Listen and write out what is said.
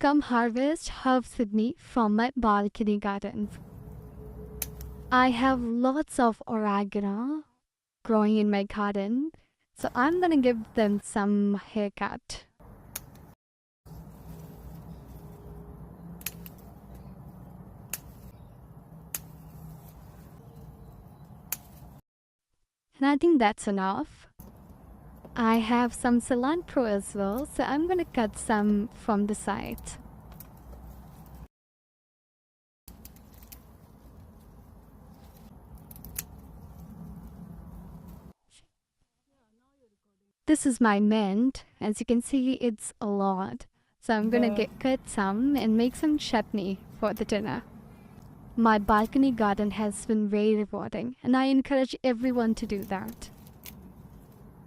Come harvest herbs with me from my balcony gardens. I have lots of oregano growing in my garden, so I'm gonna give them some haircut. And I think that's enough. I have some cilantro as well, so I'm gonna cut some from the side. This is my mint. As you can see, it's a lot. So I'm gonna cut some and make some chutney for the dinner. My balcony garden has been very rewarding, and I encourage everyone to do that.